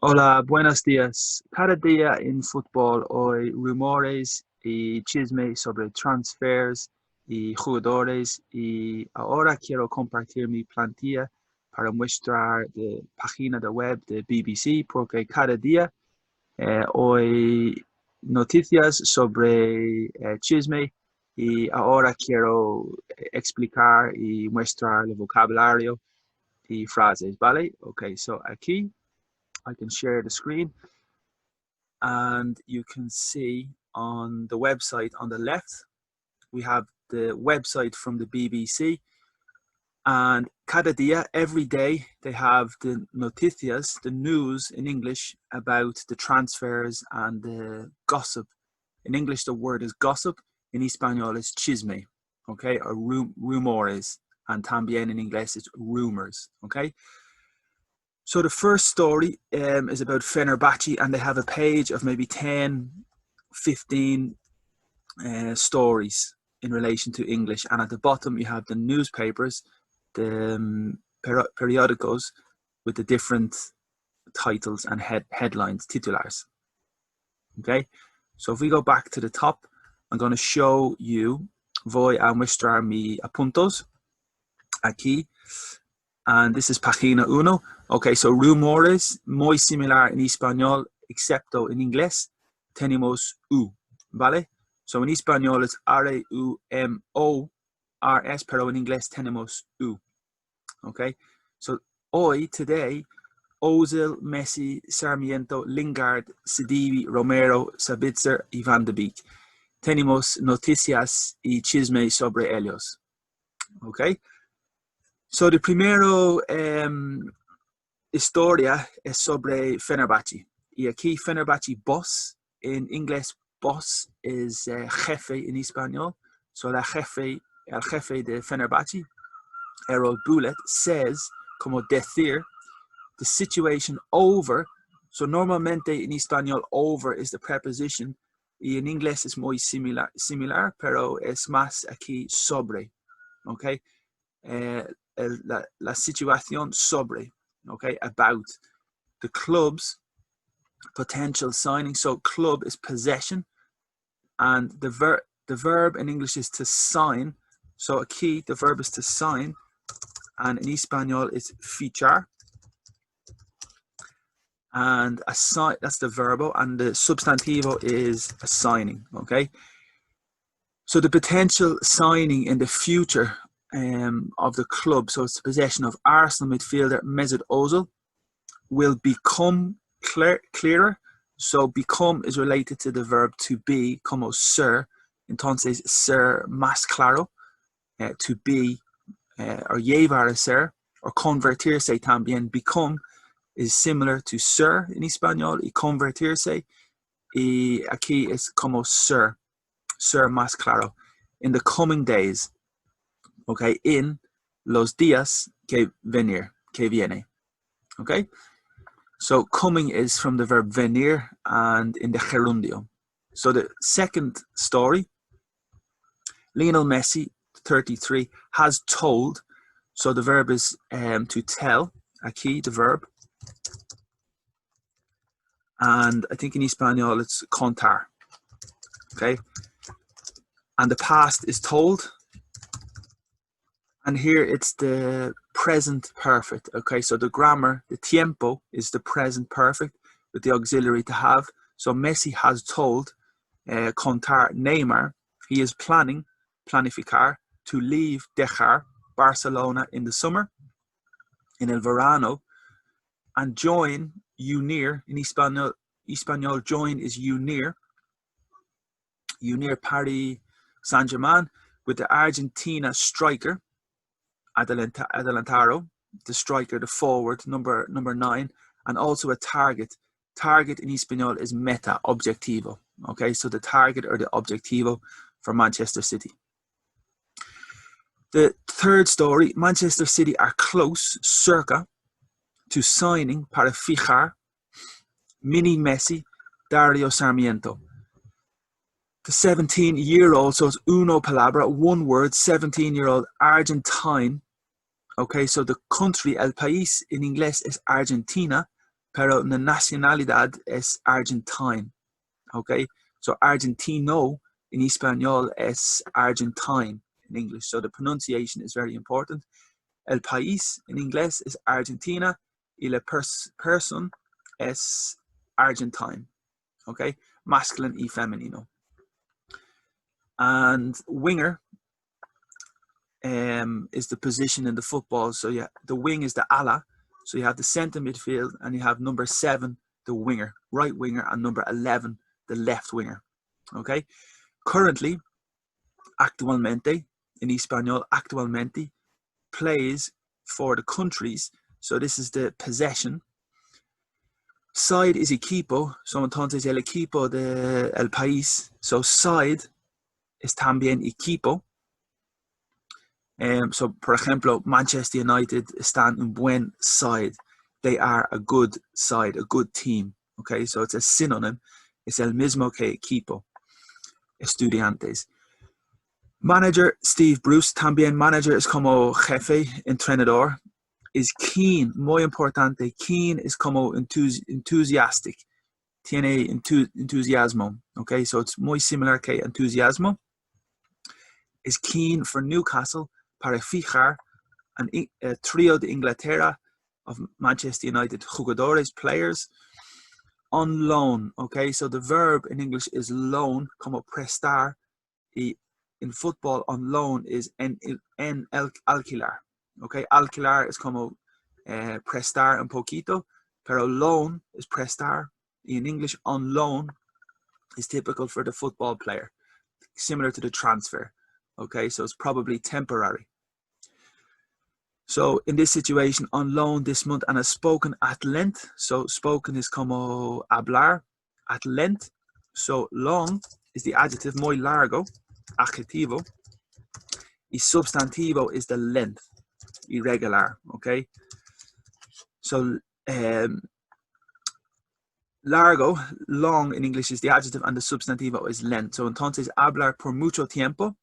Hola, buenos días. Cada día en fútbol hay rumores y chismes sobre transfers y jugadores y ahora quiero compartir mi plantilla para mostrar la página de web de BBC porque cada día hay noticias sobre chisme y ahora quiero explicar y mostrar el vocabulario y frases, ¿vale? Ok, so aquí I can share the screen and you can see on the website on the left, we have the website from the BBC, and cada dia, every day, they have the noticias, the news in English about the transfers and the gossip. In English, the word is gossip. In Espanol, it's chisme, okay, or rumores. And también in English, it's rumors, okay. So the first story is about Fenerbahce, and they have a page of maybe 10, 15 stories in relation to English. And at the bottom, you have the newspapers, the periódicos, with the different titles and headlines, titulares. Okay, so if we go back to the top, I'm going to show you, voy a mostrar mi apuntos aquí. And this is página 1. Okay, so rumores, muy similar en español, excepto en inglés, tenemos U, ¿vale? So en español es R-U-M-O-R-S, pero en inglés tenemos U. Okay, so hoy, today, Ozil, Messi, Sarmiento, Lingard, Sidibe, Romero, Sabitzer y Van de Beek. Tenemos noticias y chisme sobre ellos. Okay. So the primero historia es sobre Fenerbahce. Y aquí Fenerbahce boss, en inglés boss es jefe en español. So el jefe de Fenerbahce, Errol Bullet, says, como decir, the situation over. So normalmente en español over is the preposition. Y en inglés es muy similar, pero es más aquí sobre. Okay. La situación sobre, okay, about the club's potential signing. So club is possession, and the verb in English is to sign. So aquí the verb is to sign, and in español it's fichar. And assign, that's the verbo, and the substantivo is assigning, okay? So the potential signing in the future of the club, so it's the possession of Arsenal midfielder Mesut Ozil, will become clearer. So become is related to the verb to be, como ser, entonces ser más claro, to be, or llevar a ser, or convertirse también. Become is similar to ser in español, y convertirse, y aquí es como ser más claro, in the coming days. Okay, in los días que viene. Okay, so coming is from the verb venir and in the gerundio. So the second story, Lionel Messi, 33, has told. So the verb is to tell. Aquí the verb. And I think in español it's contar. Okay, and the past is told. And here it's the present perfect. Okay, so the grammar, the tiempo is the present perfect with the auxiliary to have. So Messi has told contar Neymar, he is planificar, to leave, dejar, Barcelona in the summer, in el verano, and join, unir, in Espanol join is unir Paris Saint-Germain with the Argentina striker, Adelantado, the striker, the forward, number 9, and also a target. Target in Espanol is meta, objetivo. Okay, so the target or the objetivo for Manchester City. The third story, Manchester City are close, cerca, to signing para fijar Mini Messi, Dario Sarmiento. The 17-year-old, so it's uno palabra, one word, 17-year-old Argentine. Okay, so the country, el país in English is Argentina, pero la nacionalidad es argentine. Okay, so argentino in español es argentine in English. So the pronunciation is very important. El país in inglés is Argentina y la person es argentine. Okay, masculine y femenino. And winger is the position in the football. So yeah, the wing is the ala. So you have the center midfield and you have number 7, the winger, right winger, and number 11, the left winger. Okay. Currently, actualmente, in español, actualmente, plays for the countries. So this is the possession. Side is equipo. So entonces el equipo del país. So side es también equipo. So, por ejemplo, Manchester United están un buen side. They are a good side, a good team. Okay, so it's a synonym. Es el mismo que equipo. Estudiantes. Manager, Steve Bruce. También manager es como jefe, entrenador. Is keen, muy importante. Keen is como enthusiastic. Tiene entusiasmo. Okay, so it's muy similar que entusiasmo. Is keen for Newcastle para fijar a trio de Inglaterra of Manchester United jugadores, players, on loan. Okay, so the verb in English is loan, como prestar. Y in football, on loan is en alquilar. Okay, alquilar is como prestar un poquito, pero loan is prestar. Y in English, on loan is typical for the football player, similar to the transfer. Okay, so it's probably temporary. So in this situation, on loan this month, and has spoken at length. So spoken is como hablar, at length. So long is the adjective, muy largo, adjetivo. Y substantivo is the length, irregular. Okay. So largo, long in English is the adjective, and the substantivo is length. So entonces hablar por mucho tiempo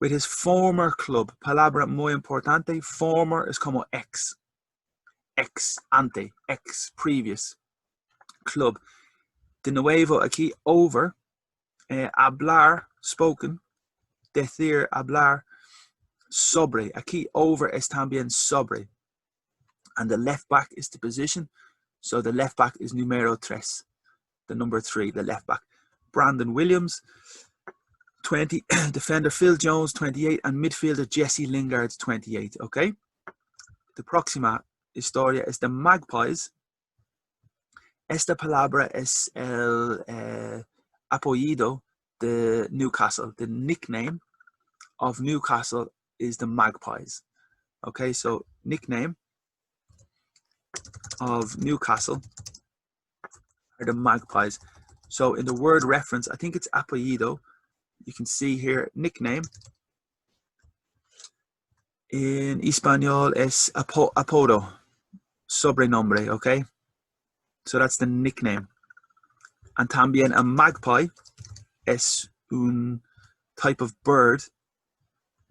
with his former club. Palabra muy importante. Former is como ex. Ex, ante, ex, previous. Club. De nuevo aquí, over. Hablar, spoken. Decir, hablar, sobre. Aquí, over es también sobre. And the left back is the position. So the left back is numero 3. The number 3, the left back. Brandon Williams, 20. Defender Phil Jones, 28. And midfielder Jesse Lingard, 28. Okay. The próxima historia es the Magpies. Esta palabra es el apellido de Newcastle. The nickname of Newcastle is the Magpies. Okay, so nickname of Newcastle are the Magpies. So in the word reference, I think it's apellido. You can see here, nickname. In español es apodo, sobrenombre, okay? So that's the nickname. And también a magpie es un type of bird,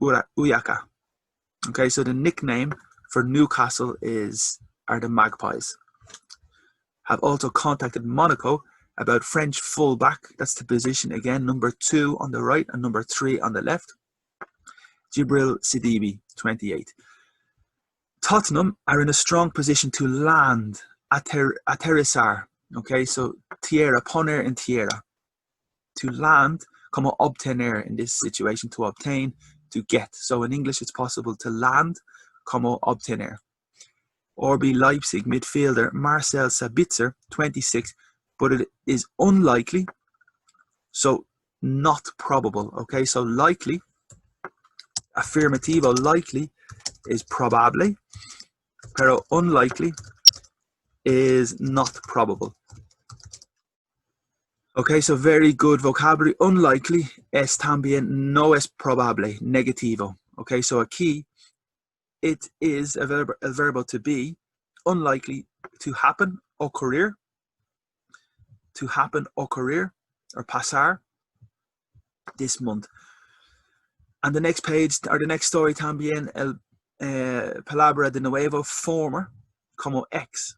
uyaca. Okay, so the nickname for Newcastle are the Magpies. Have also contacted Monaco about French fullback. That's the position again, number 2 on the right and number 3 on the left. Jibril Sidibe, 28. Tottenham are in a strong position to land, aterrizar. Okay, so tierra, poner in tierra. To land, como obtener in this situation, to obtain, to get. So in English, it's possible to land, como obtener. RB Leipzig midfielder Marcel Sabitzer, 26, but it is unlikely, so not probable. Okay, so likely, affirmativo, likely is probable, pero unlikely is not probable. Okay, so very good vocabulary. Unlikely es también no es probable, negativo. Okay, so aquí, it is a verbo to be, unlikely to happen, ocurrir, or pasar this month. And the next page, or the next story también, palabra de nuevo, former, como ex.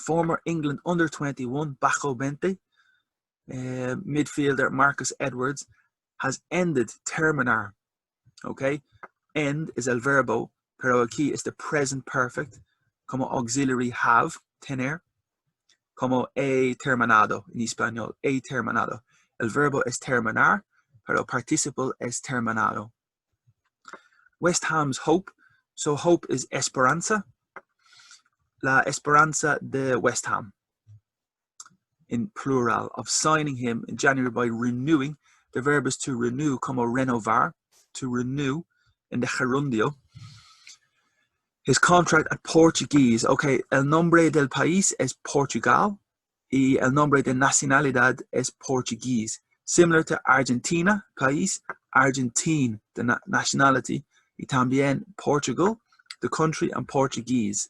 Former England under-21 Bajo Bente midfielder Marcus Edwards has ended terminar. Okay, end is el verbo, pero aquí is the present perfect, como auxiliary have, tener, como he terminado en español, he terminado. El verbo es terminar, pero participle es terminado. West Ham's hope, so hope is esperanza, la esperanza de West Ham, in plural, of signing him in January by renewing. The verb is to renew, como renovar, to renew in the gerundio. His contract at Portuguese. Okay, el nombre del país es Portugal y el nombre de nacionalidad es Portuguese. Similar to Argentina, país, Argentine, the nationality, y también Portugal, the country, and Portuguese.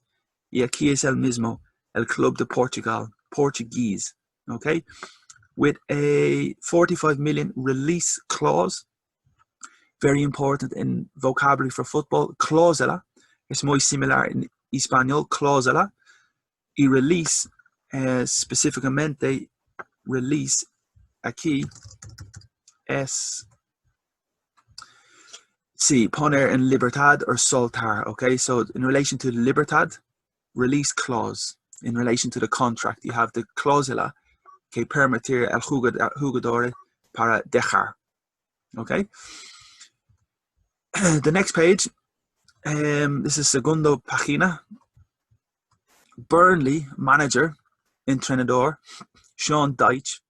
Y aquí es el mismo, el Club de Portugal, Portuguese. Okay, with a 45 million release clause. Very important in vocabulary for football. Cláusula es muy similar en español, cláusula. Y release, específicamente, release aquí es, sí, poner en libertad or soltar. Okay, so in relation to libertad, release clause. In relation to the contract, you have the cláusula que permitir al jugador para dejar. Okay. The next page, this is segundo página. Burnley manager, entrenador, Sean Dyche,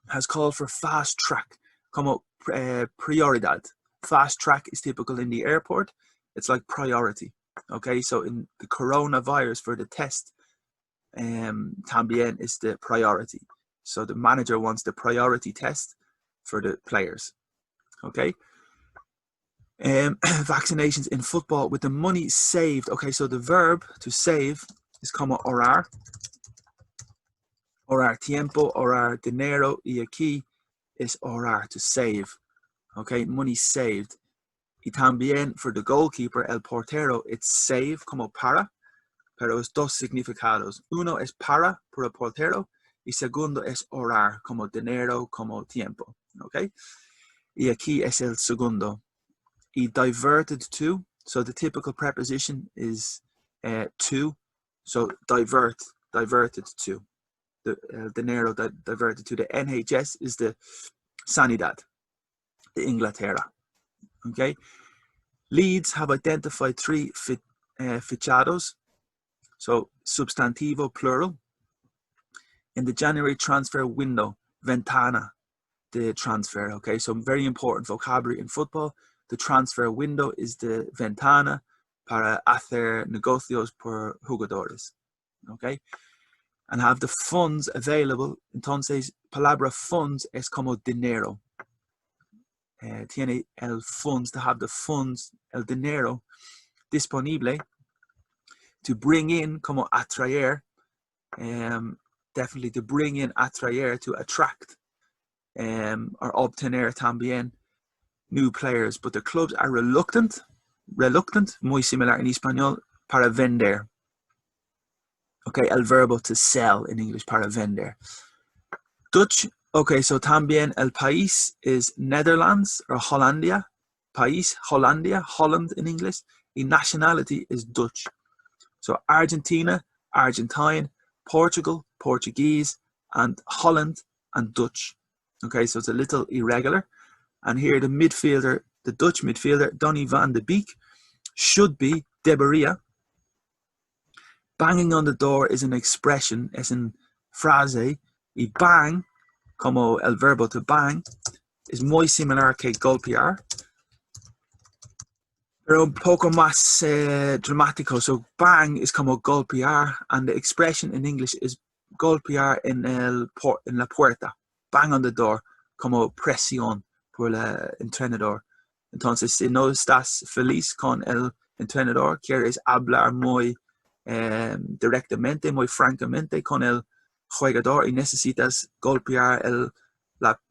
has called for fast track, como prioridad. Fast track is typical in the airport. It's like priority. Okay, so in the coronavirus for the test, también is the priority. So the manager wants the priority test for the players. Okay. Vaccinations in football with the money saved. Okay, so the verb to save is como orar tiempo, orar dinero, y aquí is orar, to save. Okay, money saved. Y también for the goalkeeper, el portero, it's save como para, pero es dos significados. Uno es para el portero y segundo es orar, como dinero, como tiempo. Okay, y aquí es el segundo. Y diverted to, so the typical preposition is to, so diverted to. The dinero diverted to. The NHS is the Sanidad de Inglaterra. Okay. Leeds have identified 3 fichados, so substantivo plural, in the January transfer window, ventana de transfer. Okay, so very important vocabulary in football. The transfer window is the ventana para hacer negocios por jugadores. Okay, and have the funds available. Entonces, palabra funds es como dinero. Tiene el funds, to have the funds, el dinero disponible to bring in, como atraer, definitely to bring in, atraer, to attract, or obtener también, new players. But the clubs are reluctant, muy similar en español, para vender. Okay, el verbo to sell in English, para vender. Dutch, okay, so también el país is Netherlands or Hollandia. País, Hollandia, Holland in English. The nationality is Dutch. So Argentina, Argentine, Portugal, Portuguese, and Holland and Dutch. Okay, so it's a little irregular. And here the midfielder, the Dutch midfielder, Donny van de Beek, should be debería. Banging on the door is an expression, es in frase. Y bang, como el verbo to bang, is muy similar que golpear, pero un poco más dramático. So bang is como golpear, and the expression in English is golpear en la puerta. Bang on the door, como presión por el entrenador. Entonces, si no estás feliz con el entrenador, quieres hablar muy directamente, muy francamente con el jugador y necesitas golpear la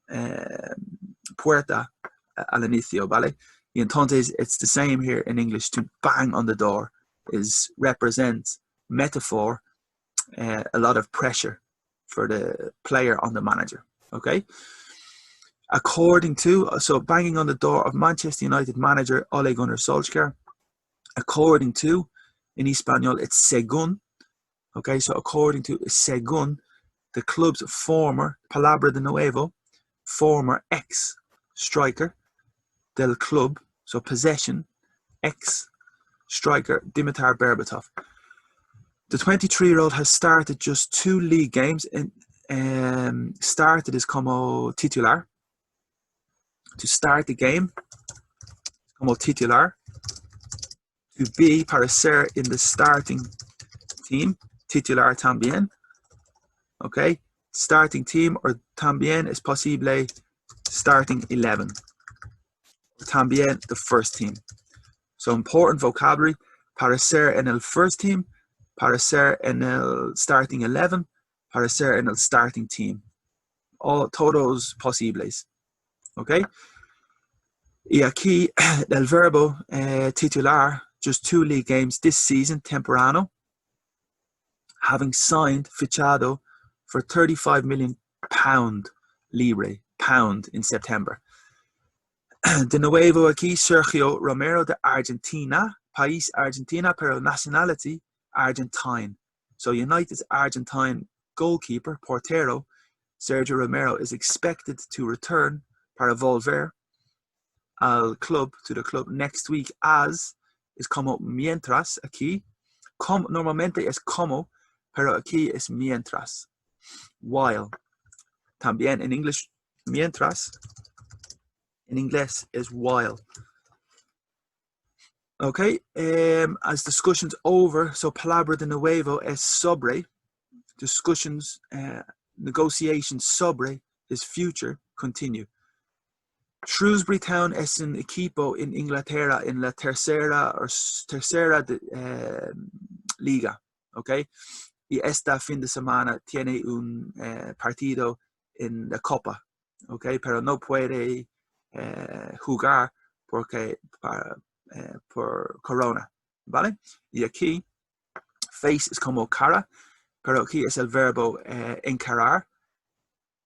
puerta al inicio, ¿vale? Y entonces, it's the same here in English. To bang on the door represents metaphor a lot of pressure for the player on the manager. Okay. According to, so banging on the door of Manchester United manager Ole Gunnar Solskjaer, according to, in Espanol, it's según. Okay, so according to según, the club's former, palabra de nuevo, former ex-striker del club, so possession, ex-striker Dimitar Berbatov. The 23-year-old has started just 2 league games and started as como titular. To start the game, como titular. To be para ser in the starting team, titular también. Okay, starting team or también es posible starting 11. También the first team. So important vocabulary, para ser en el first team, para ser en el starting 11, para ser en el starting team. All todos posibles. Okay. Y aquí el verbo titular, just 2 league games this season, temprano, having signed, fichado, for £35 million pound in September. De nuevo aquí, Sergio Romero de Argentina, país Argentina, pero nationality Argentine. So United's Argentine goalkeeper, portero, Sergio Romero, is expected to return para volver al club, to the club next week, as is como mientras aquí. Normalmente es como, pero aquí es mientras. While. También en English, mientras. In inglés is while. Okay, as discussions over, so palabra de nuevo es sobre. Discussions, negotiations sobre his future continue. Shrewsbury Town es un equipo en Inglaterra en la tercera liga, okay? Y esta fin de semana tiene un partido en la Copa, okay? Pero no puede jugar porque por corona, ¿vale? Y aquí, face es como cara, pero aquí es el verbo encarar.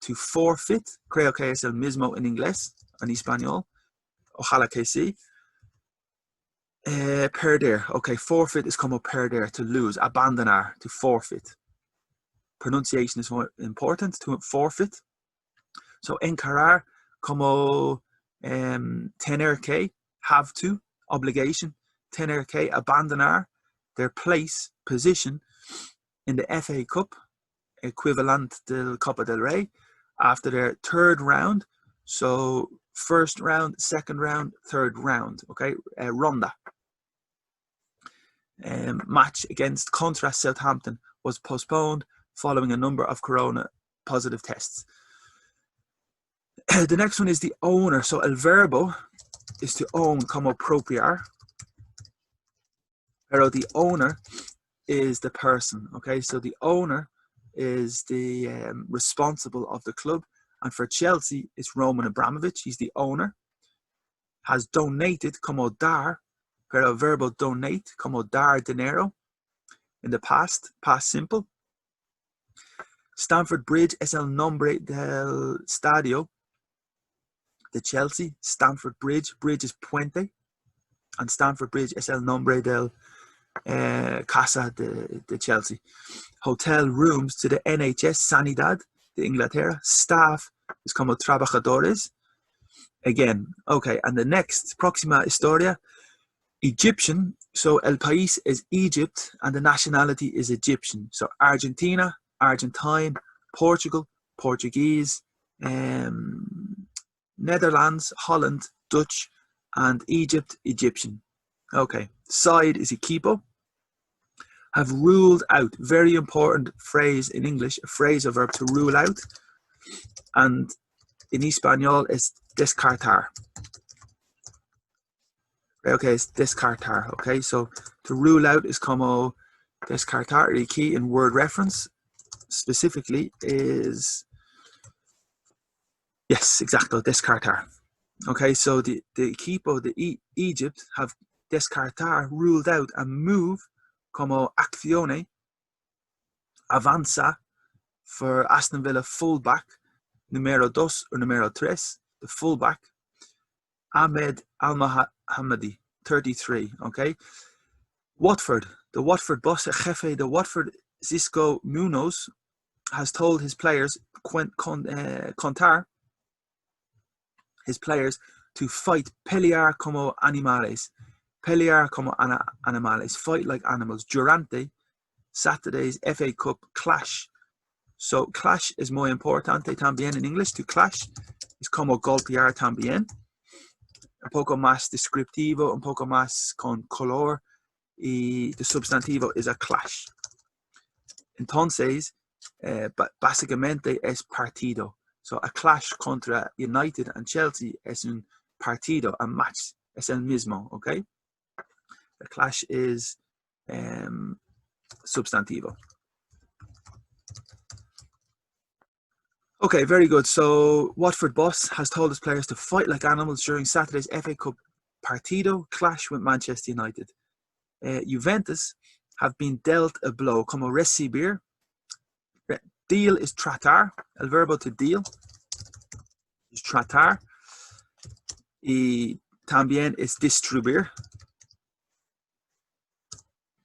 To forfeit, creo que es el mismo en inglés, en español. Ojalá que sí. Perder, okay, forfeit is como perder, to lose, abandonar, to forfeit. Pronunciation is more important, to forfeit. So encarar, como tener que, have to, obligation. Tener que, abandonar, their place, position in the FA Cup, equivalent del Copa del Rey, after their 3rd round. So 1st round, 2nd round, 3rd round, okay, ronda. Match against contra Southampton was postponed following a number of corona positive tests. The next one is the owner. So el verbo is to own, como propiar. Pero the owner is the person, okay? So the owner is the responsible of the club. And for Chelsea, it's Roman Abramovich. He's the owner. Has donated, como dar, pero verbo donate, como dar dinero. In the past simple. Stamford Bridge es el nombre del estadio de Chelsea. Stamford Bridge. Bridge is puente. And Stamford Bridge es el nombre del casa de Chelsea. Hotel rooms to the NHS Sanidad de Inglaterra. Staff is como trabajadores. Again, okay, and the next, próxima historia, Egyptian. So el país is Egypt and the nationality is Egyptian. So Argentina, Argentine, Portugal, Portuguese, Netherlands, Holland, Dutch, and Egypt, Egyptian. Okay, side is equipo. Have ruled out, very important phrase in English, a phrase or verb to rule out. And in Espanol is descartar. Okay, it's descartar. Okay, so to rule out is como descartar. The key in word reference specifically is, yes, exacto, descartar. Okay, so the equipo de Egypt have descartar, ruled out, and move como accione Avanza for Aston Villa fullback, numero 2 or numero 3, the fullback. Ahmed Al-Mohammadi, 33, okay. Watford, the Watford boss, Jefe, the Watford Xisco Munoz has told his players, contar his players to fight, pelear como animales, fight like animals, durante Saturday's FA Cup clash. So clash is muy importante también in English. To clash es como golpear también. Un poco más descriptivo, un poco más con color, y the substantivo is a clash. Entonces, básicamente es partido. So a clash contra United and Chelsea es un partido, a match, es el mismo, okay? The clash is substantivo. Okay, very good. So Watford boss has told his players to fight like animals during Saturday's FA Cup partido clash with Manchester United. Juventus have been dealt a blow, como recibir. Deal is tratar, el verbo to deal is tratar. Y también es distribuir.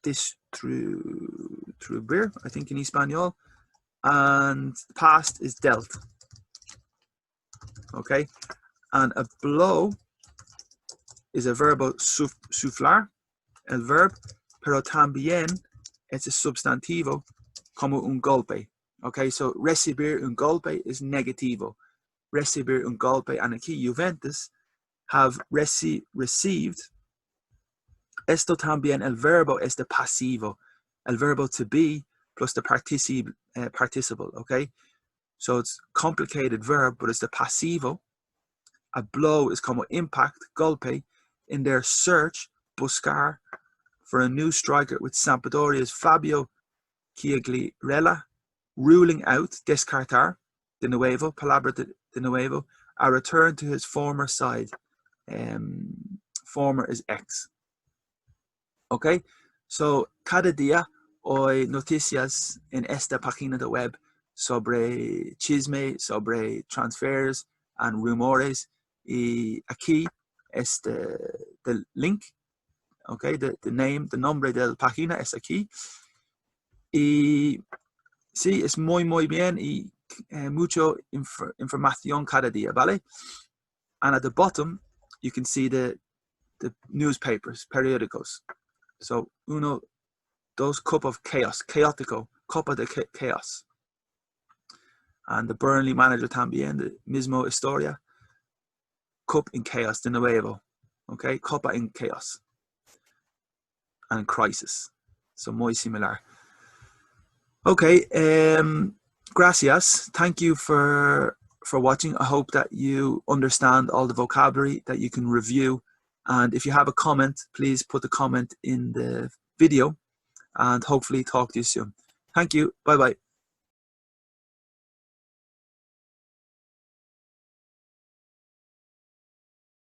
Distribuir, I think in Espanol. And past is dealt. Okay, and a blow is a verbo suflar, el verb, pero también es a substantivo como un golpe. Okay, so recibir un golpe is negativo. Recibir un golpe, and aquí Juventus have received. Esto también el verbo es de pasivo. El verbo to be plus the participle, okay? So it's complicated verb, but it's the pasivo. A blow is como impact, golpe, in their search, buscar, for a new striker with Sampdoria's Fabio Chiagliarella, ruling out, descartar, de nuevo, palabra de nuevo, a return to his former side. Former is ex. Okay, so cada día hoy noticias en esta página de web sobre chisme, sobre transfers and rumores, y aquí es the link, okay, the nombre de la página es aquí, y sí, es muy bien y mucho información cada día, ¿vale? And at the bottom you can see the newspapers, periódicos. So dos cup of chaos, chaotico, copa de chaos. And the Burnley manager también, the mismo historia, cup in chaos, de nuevo, okay, copa in chaos. And crisis, so muy similar. Okay, gracias, thank you for watching. I hope that you understand all the vocabulary, that you can review, and if you have a comment, please put the comment in the video, and hopefully talk to you soon. Thank you, bye bye.